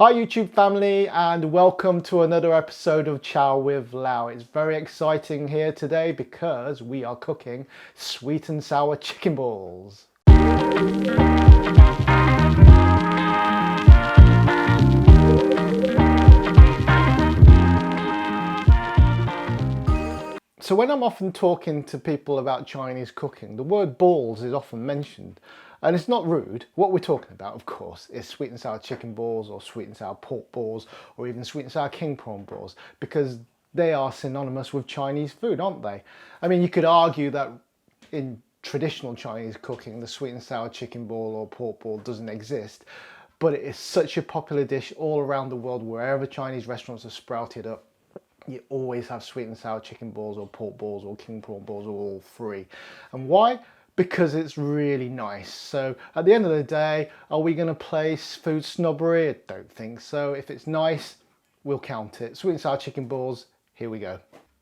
Hi YouTube family, and welcome to another episode of Chow with Lau. It's very exciting here today because we are cooking sweet and sour chicken balls. So when I'm often talking to people about Chinese cooking, the word balls is often mentioned. And it's not rude. What we're talking about, of course, is sweet and sour chicken balls or sweet and sour pork balls or even sweet and sour king prawn balls, because they are synonymous with Chinese food, aren't they? I mean, you could argue that in traditional Chinese cooking, the sweet and sour chicken ball or pork ball doesn't exist, but it is such a popular dish all around the world. Wherever Chinese restaurants are sprouted up, you always have sweet and sour chicken balls or pork balls or king prawn balls, or all three. And why? Because it's really nice. So at the end of the day, are we going to play food snobbery? I don't think so. If it's nice, we'll count it. Sweet and sour chicken balls, here we go.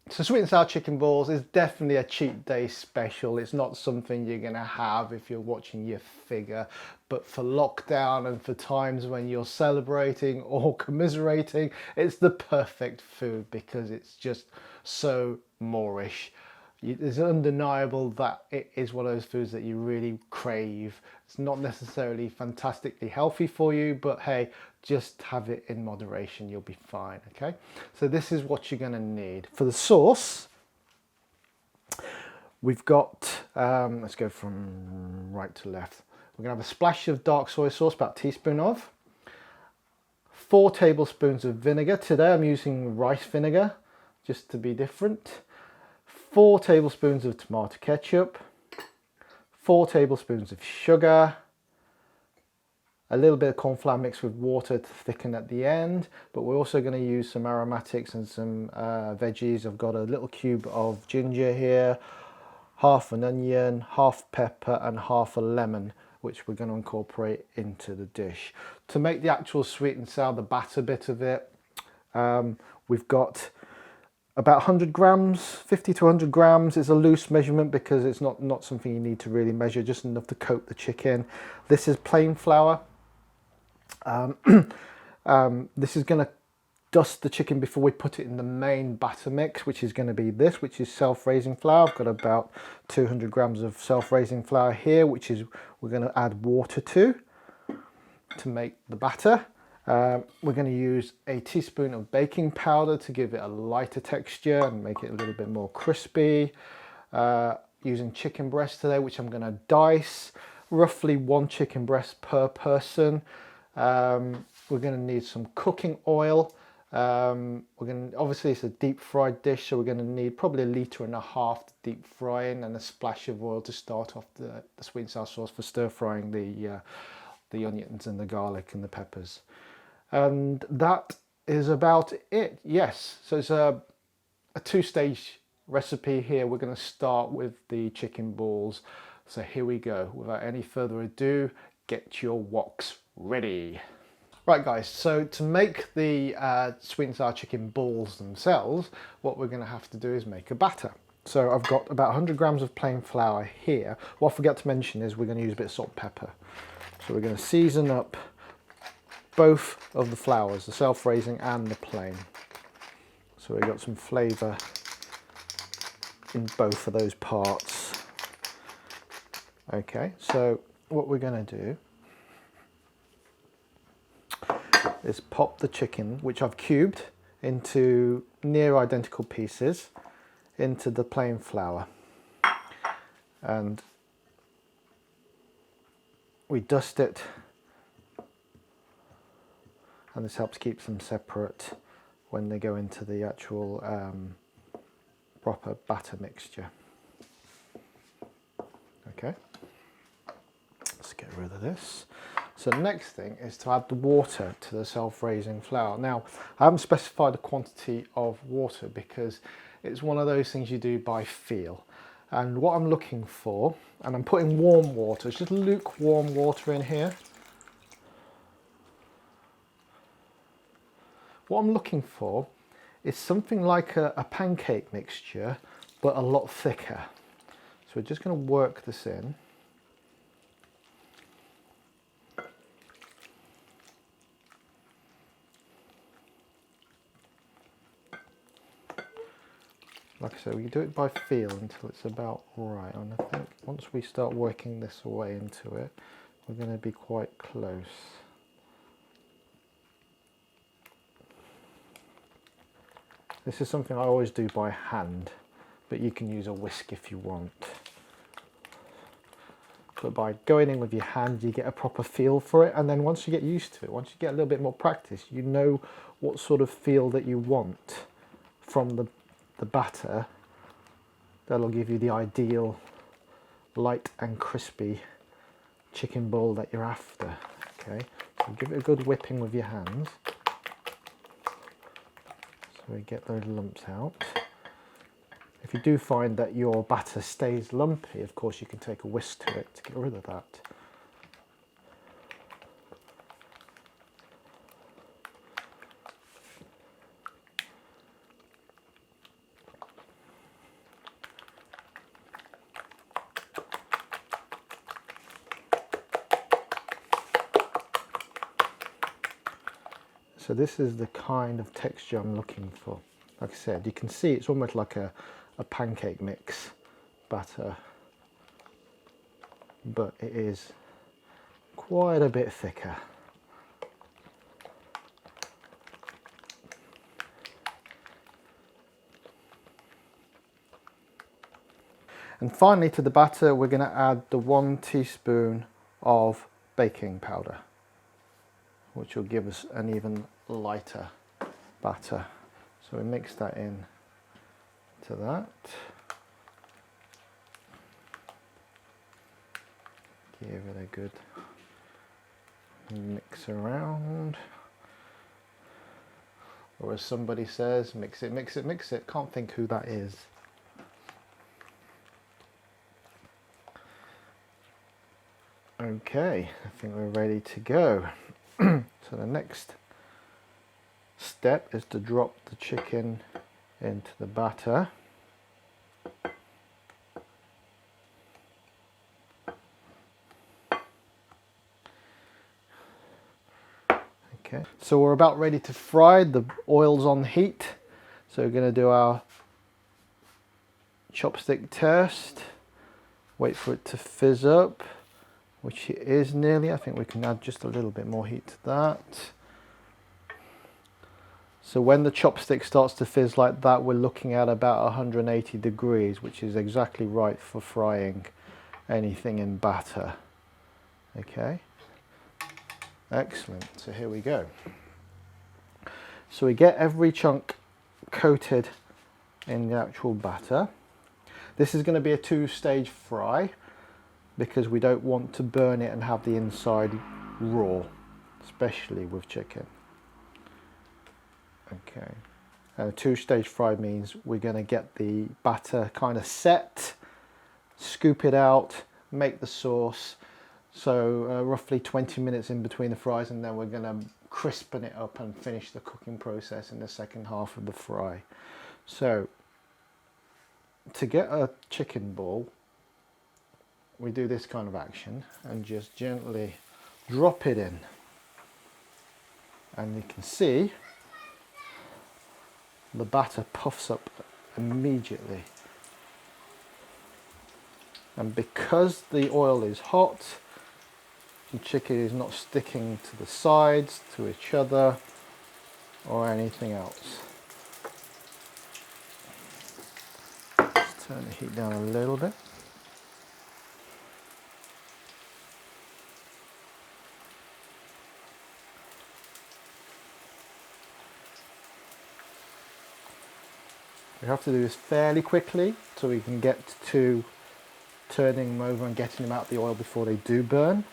So sweet and sour chicken balls is definitely a cheat day special. It's not something you're going to have if you're watching your figure, but for lockdown and for times when you're celebrating or commiserating, it's the perfect food because it's just so Moorish. It's undeniable that it is one of those foods that you really crave. It's not necessarily fantastically healthy for you, but hey, just have it in moderation, you'll be fine, okay? So this is what you're gonna need. For the sauce, we've got, let's go from right to left. We're gonna have a splash of dark soy sauce, about a teaspoon of. 4 tablespoons of vinegar. Today I'm using rice vinegar, just to be different. 4 tablespoons of tomato ketchup, 4 tablespoons of sugar, a little bit of cornflour mixed with water to thicken at the end, but we're also going to use some aromatics and some veggies. I've got a little cube of ginger here, half an onion, half pepper and half a lemon, which we're going to incorporate into the dish. To make the actual sweet and sour, the batter bit of it, we've got about 100 grams, 50 to 100 grams. It's a loose measurement because it's not something you need to really measure, just enough to coat the chicken. This is plain flour. This is going to dust the chicken before we put it in the main batter mix, which is going to be this, which is self-raising flour. I've got about 200 grams of self-raising flour here, which is we're going to add water to make the batter. We're going to use a teaspoon of baking powder to give it a lighter texture and make it a little bit more crispy. Using chicken breast today, which I'm going to dice, roughly 1 chicken breast per person. We're going to need some cooking oil. Obviously it's a deep fried dish, so we're going to need probably 1.5 litres to deep frying and a splash of oil to start off the sweet and sour sauce for stir frying the onions and the garlic and the peppers. And that is about it. Yes, so it's a 2-stage recipe here. We're going to start with the chicken balls. So here we go. Without any further ado, get your woks ready. Right guys, so to make the sweet and sour chicken balls themselves, what we're going to have to do is make a batter. So I've got about 100 grams of plain flour here. What I forgot to mention is we're going to use a bit of salt and pepper. So we're going to season up both of the flours, the self-raising and the plain. So we've got some flavour in both of those parts. Okay, so what we're going to do is pop the chicken, which I've cubed into near identical pieces, into the plain flour. And we dust it, and this helps keep them separate when they go into the actual proper batter mixture. Okay, let's get rid of this. So the next thing is to add the water to the self-raising flour. Now, I haven't specified the quantity of water because it's one of those things you do by feel. And what I'm looking for, and I'm putting warm water, it's just lukewarm water in here. What I'm looking for is something like a pancake mixture, but a lot thicker. So we're just going to work this in. Like I said, we do it by feel until it's about right, and I think once we start working this way into it, we're going to be quite close. This is something I always do by hand, but you can use a whisk if you want. But by going in with your hand, you get a proper feel for it, and then once you get used to it, once you get a little bit more practice, you know what sort of feel that you want from the batter. That'll give you the ideal light and crispy chicken ball that you're after. Okay, so give it a good whipping with your hands so we get those lumps out. If you do find that your batter stays lumpy, of course you can take a whisk to it to get rid of that. So this is the kind of texture I'm looking for. Like I said, you can see it's almost like a pancake mix batter, but it is quite a bit thicker. And finally, to the batter, we're going to add the 1 teaspoon of baking powder, which will give us an even lighter batter. So we mix that in to that. Give it a good mix around. Or as somebody says, mix it, mix it, mix it. Can't think who that is. Okay, I think we're ready to go. So the next step is to drop the chicken into the batter. Okay, so we're about ready to fry. The oil's on heat, so we're going to do our chopstick test. Wait for it to fizz up, which it is nearly. I think we can add just a little bit more heat to that. So when the chopstick starts to fizz like that, we're looking at about 180 degrees, which is exactly right for frying anything in batter. Okay, excellent. So here we go. So we get every chunk coated in the actual batter. This is going to be a 2-stage fry because we don't want to burn it and have the inside raw, especially with chicken. Okay, and a 2-stage fry means we're going to get the batter kind of set, scoop it out, make the sauce. So roughly 20 minutes in between the fries, and then we're going to crispen it up and finish the cooking process in the second half of the fry. So to get a chicken ball, we do this kind of action and just gently drop it in, and you can see the batter puffs up immediately. And because the oil is hot, the chicken is not sticking to the sides, to each other, or anything else. Let's turn the heat down a little bit. We have to do this fairly quickly so we can get to turning them over and getting them out the oil before they do burn.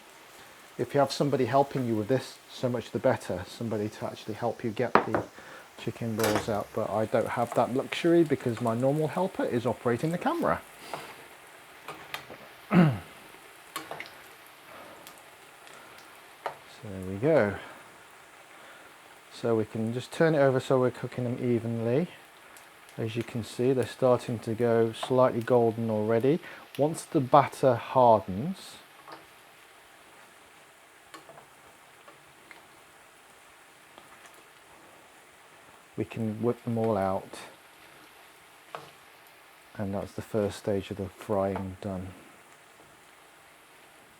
If you have somebody helping you with this, so much the better. Somebody to actually help you get the chicken balls out, but I don't have that luxury because my normal helper is operating the camera. So there we go. So we can just turn it over so we're cooking them evenly. As you can see, they're starting to go slightly golden already. Once the batter hardens, we can whip them all out. And that's the first stage of the frying done.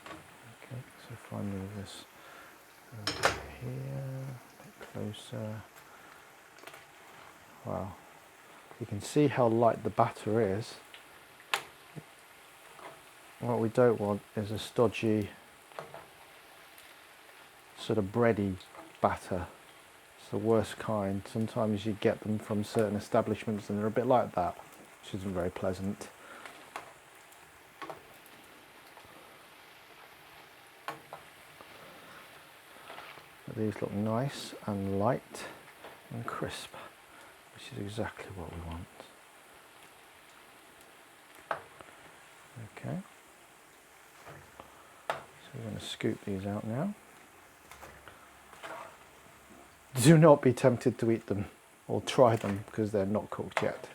Okay, so if I move this over here, a bit closer. Wow, you can see how light the batter is. What we don't want is a stodgy, sort of bready batter. It's the worst kind. Sometimes you get them from certain establishments and they're a bit like that, which isn't very pleasant. But these look nice and light and crisp, which is exactly what we want. Okay, so we're going to scoop these out now. Do not be tempted to eat them or try them because they're not cooked yet.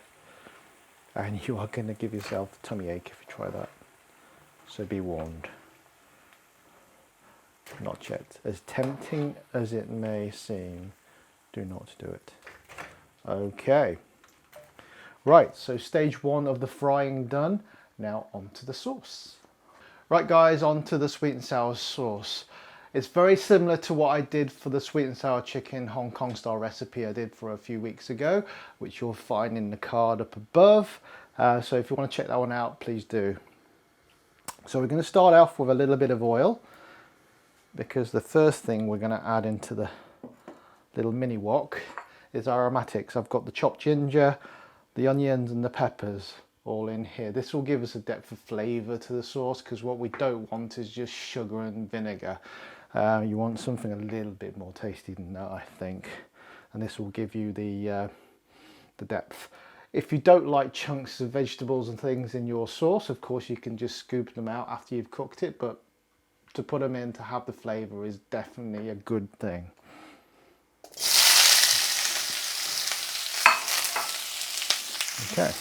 And you are going to give yourself a tummy ache if you try that. So be warned. Not yet. As tempting as it may seem, do not do it. Okay. Right, so stage one of the frying done. Now onto the sauce. Right guys, onto the sweet and sour sauce. It's very similar to what I did for the sweet and sour chicken Hong Kong style recipe I did for a few weeks ago, which you'll find in the card up above. So if you want to check that one out, please do. So we're going to start off with a little bit of oil, because the first thing we're going to add into the little mini wok is aromatics. I've got the chopped ginger, the onions and the peppers all in here. This will give us a depth of flavour to the sauce, because what we don't want is just sugar and vinegar. You want something a little bit more tasty than that, I think, and this will give you the depth. If you don't like chunks of vegetables and things in your sauce, of course you can just scoop them out after you've cooked it, but to put them in to have the flavour is definitely a good thing. Okay.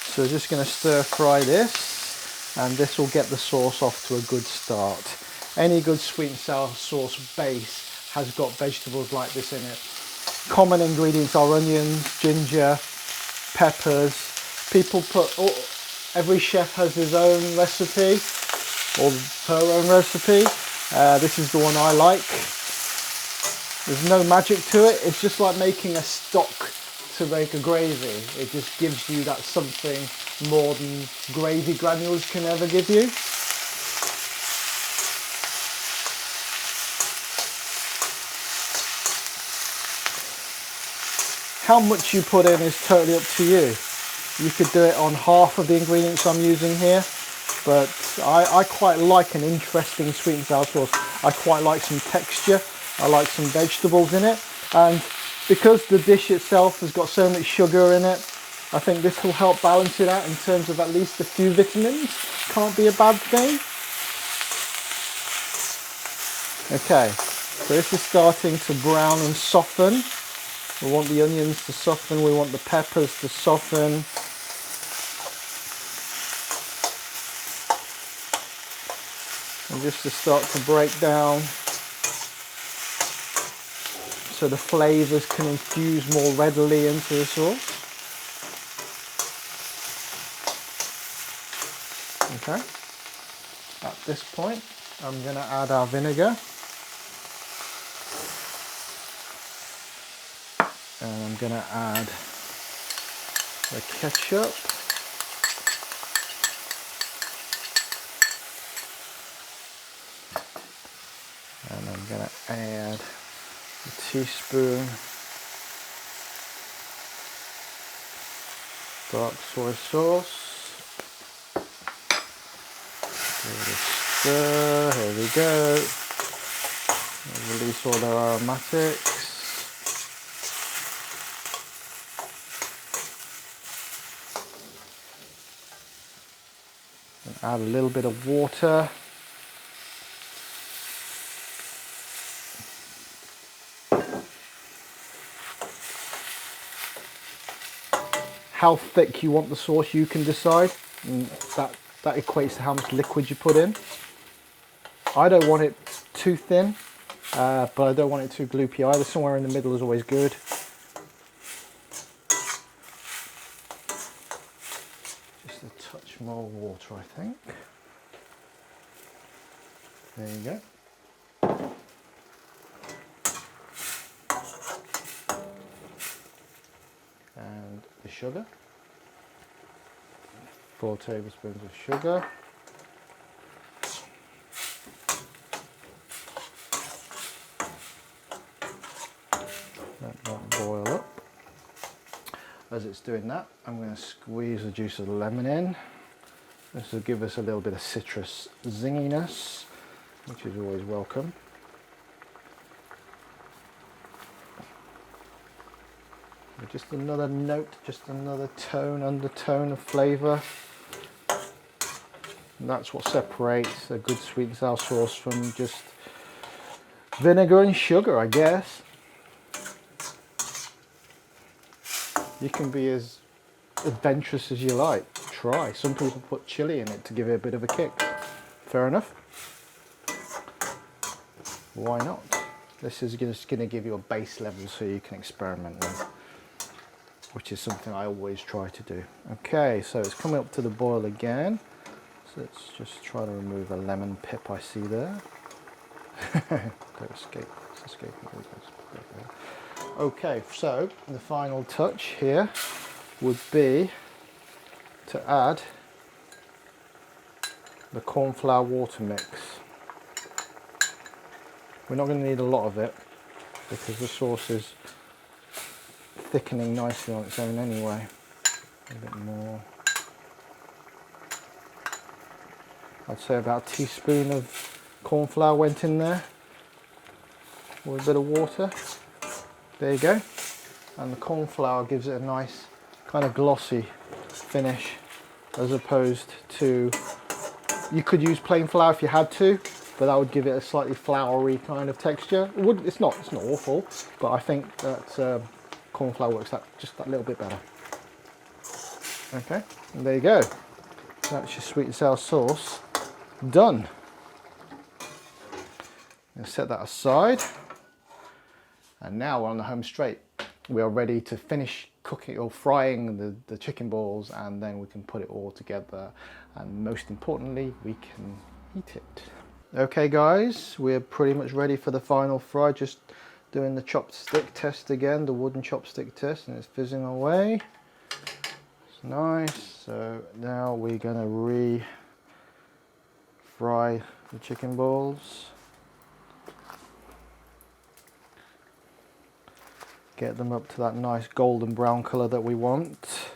So we're just going to stir fry this, and this will get the sauce off to a good start. Any good sweet and sour sauce base has got vegetables like this in it. Common ingredients are onions, ginger, peppers. People put, every chef has his own recipe or her own recipe. This is the one I like. There's no magic to it. It's just like making a stock to make a gravy. It just gives you that something more than gravy granules can ever give you. How much you put in is totally up to you. You could do it on half of the ingredients I'm using here, but I quite like an interesting sweet and sour sauce. I quite like some texture. I like some vegetables in it, and because the dish itself has got so much sugar in it, I think this will help balance it out in terms of at least a few vitamins. Can't be a bad thing. Okay, so this is starting to brown and soften. We want the onions to soften, we want the peppers to soften. And just to start to break down, so the flavours can infuse more readily into the sauce. Okay, at this point I'm going to add our vinegar, and I'm going to add the ketchup, and I'm going to add a teaspoon dark soy sauce. Give it a stir, here we go. Release all the aromatics. And add a little bit of water. How thick you want the sauce you can decide, and that equates to how much liquid you put in. I don't want it too thin, but I don't want it too gloopy either. Somewhere in the middle is always good. Just a touch more water, I think. There you go. And the sugar. 4 tablespoons of sugar. Let that boil up. As it's doing that, I'm going to squeeze the juice of the lemon in. This will give us a little bit of citrus zinginess, which is always welcome. Just another note, just another tone, undertone of flavour. And that's what separates a good sweet and sour sauce from just vinegar and sugar, I guess. You can be as adventurous as you like. Try. Some people put chili in it to give it a bit of a kick. Fair enough. Why not? This is just going to give you a base level so you can experiment with, which is something I always try to do. Okay, so it's coming up to the boil again. So let's just try to remove a lemon pip I see there. Don't escape. It's escaping. Okay, so the final touch here would be to add the cornflour water mix. We're not going to need a lot of it because the sauce is thickening nicely on its own anyway. A bit more. I'd say about a teaspoon of cornflour went in there with a bit of water. There you go. And the cornflour gives it a nice kind of glossy finish, as opposed to, you could use plain flour if you had to, but that would give it a slightly floury kind of texture. It's not awful, but I think that cornflour works out just that little bit better. Okay, and there you go. That's your sweet and sour sauce done. I'll set that aside. And now we're on the home straight. We are ready to finish cooking or frying the chicken balls, and then we can put it all together. And most importantly, we can eat it. Okay guys, we're pretty much ready for the final fry. Just doing the chopstick test again, the wooden chopstick test, and it's fizzing away. It's nice. So now we're gonna re-fry the chicken balls. Get them up to that nice golden brown colour that we want.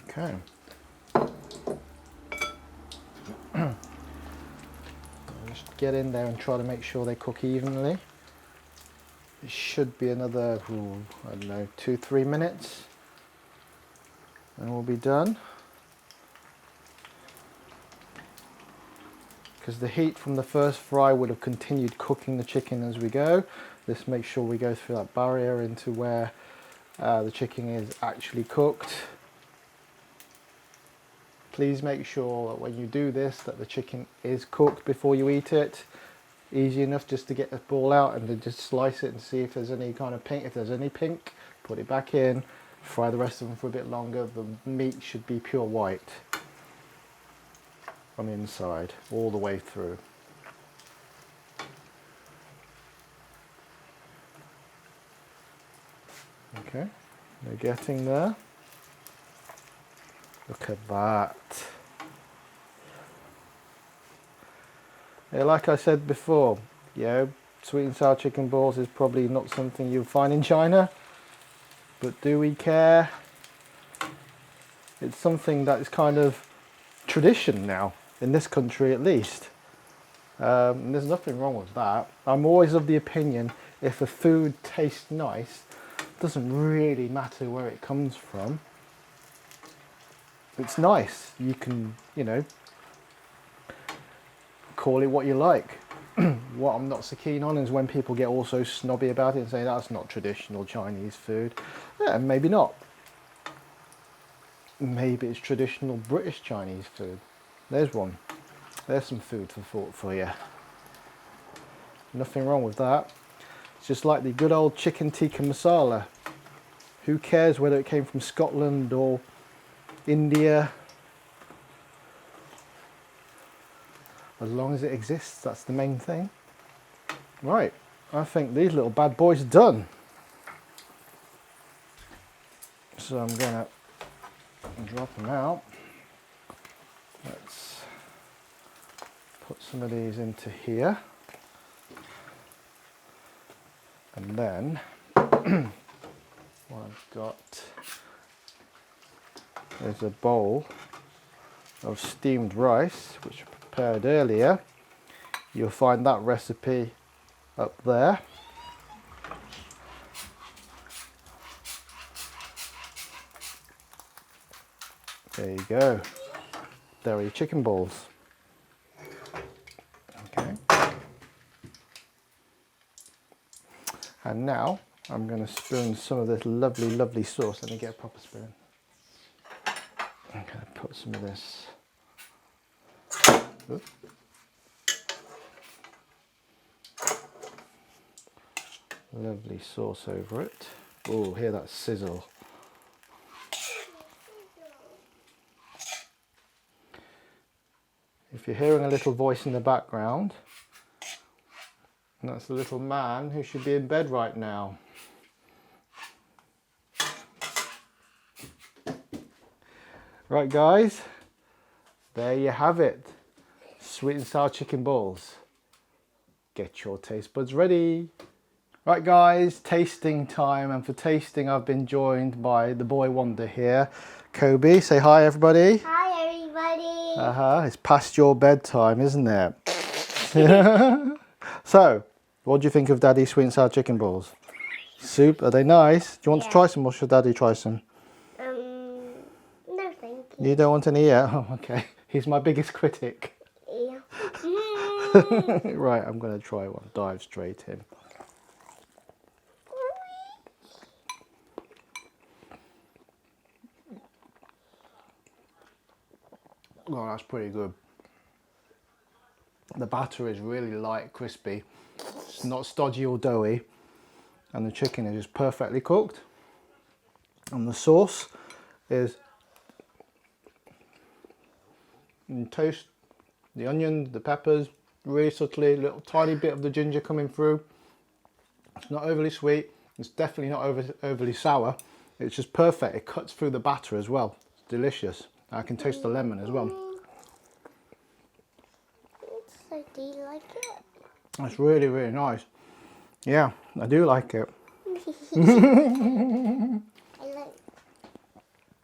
Okay. Just get in there and try to make sure they cook evenly. It should be another, I don't know, 2-3 minutes, and we'll be done. Because the heat from the first fry would have continued cooking the chicken as we go. This makes sure we go through that barrier into where the chicken is actually cooked. Please make sure that when you do this that the chicken is cooked before you eat it. Easy enough just to get the ball out and then just slice it and see if there's any kind of pink. If there's any pink, put it back in, fry the rest of them for a bit longer. The meat should be pure white on the inside all the way through. Okay, we're getting there. Look at that. Yeah, like I said before, sweet and sour chicken balls is probably not something you'll find in China, but do we care? It's something that is kind of tradition now, in this country at least. And there's nothing wrong with that. I'm always of the opinion, if a food tastes nice, it doesn't really matter where it comes from. It's nice. You can, call it what you like. What I'm not so keen on is when people get all so snobby about it and say that's not traditional Chinese food. Yeah, maybe not. Maybe it's traditional British Chinese food. There's one. There's some food for thought for you. Nothing wrong with that. It's just like the good old chicken tikka masala. Who cares whether it came from Scotland or India? As long as it exists, that's the main thing. Right, I think these little bad boys are done. So I'm gonna drop them out. Let's put some of these into here. And then what I've got is a bowl of steamed rice, which I prepared earlier. You'll find that recipe up there. There you go. There are your chicken balls. Okay. And now I'm going to spoon some of this lovely, lovely sauce. Let me get a proper spoon. I'm going to put some of this. Oops. Lovely sauce over it. Oh, hear that sizzle. If you're hearing a little voice in the background, that's the little man who should be in bed right now. Right guys, there you have it. Sweet and sour chicken balls. Get your taste buds ready. Right guys, tasting time, and for tasting I've been joined by the boy wonder here. Kobe, say hi everybody. Hi everybody. It's past your bedtime, isn't it? So, what do you think of Daddy's sweet and sour chicken balls? Soup, are they nice? Do you want to try some, or should Daddy try some? No thank you. You don't want any yet? Oh, okay. He's my biggest critic. Yeah. Right, I'm going to try one. Dive straight in. Oh, that's pretty good. The batter is really light, crispy. It's not stodgy or doughy. And the chicken is just perfectly cooked. And the sauce is... You taste the onion, the peppers, really subtly, a little tiny bit of the ginger coming through. It's not overly sweet. It's definitely not overly sour. It's just perfect. It cuts through the batter as well. It's delicious. I can taste the lemon as well. So do you like it? That's really, really nice. Yeah, I do like it. I like.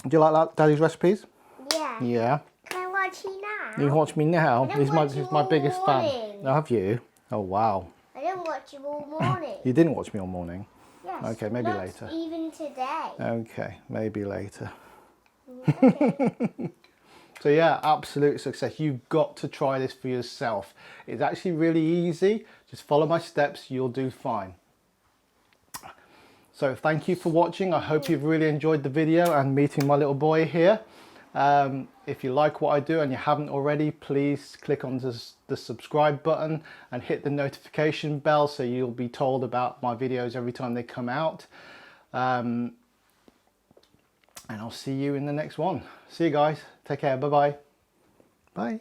Do you like Daddy's recipes? Yeah. Yeah. Can I watch you now? You watch me now? He's my biggest fan. morning. Have you? Oh wow. I didn't watch you all morning. You didn't watch me all morning? Yes. Okay, maybe not later. Even today. Okay, maybe later. Okay. So yeah, absolute success. You've got to try this for yourself. It's actually really easy. Just follow my steps, you'll do fine. So thank you for watching. I hope you've really enjoyed the video and meeting my little boy here. If you like what I do and you haven't already, please click on the subscribe button and hit the notification bell so you'll be told about my videos every time they come out. And I'll see you in the next one. See you guys. Take care. Bye-bye. Bye.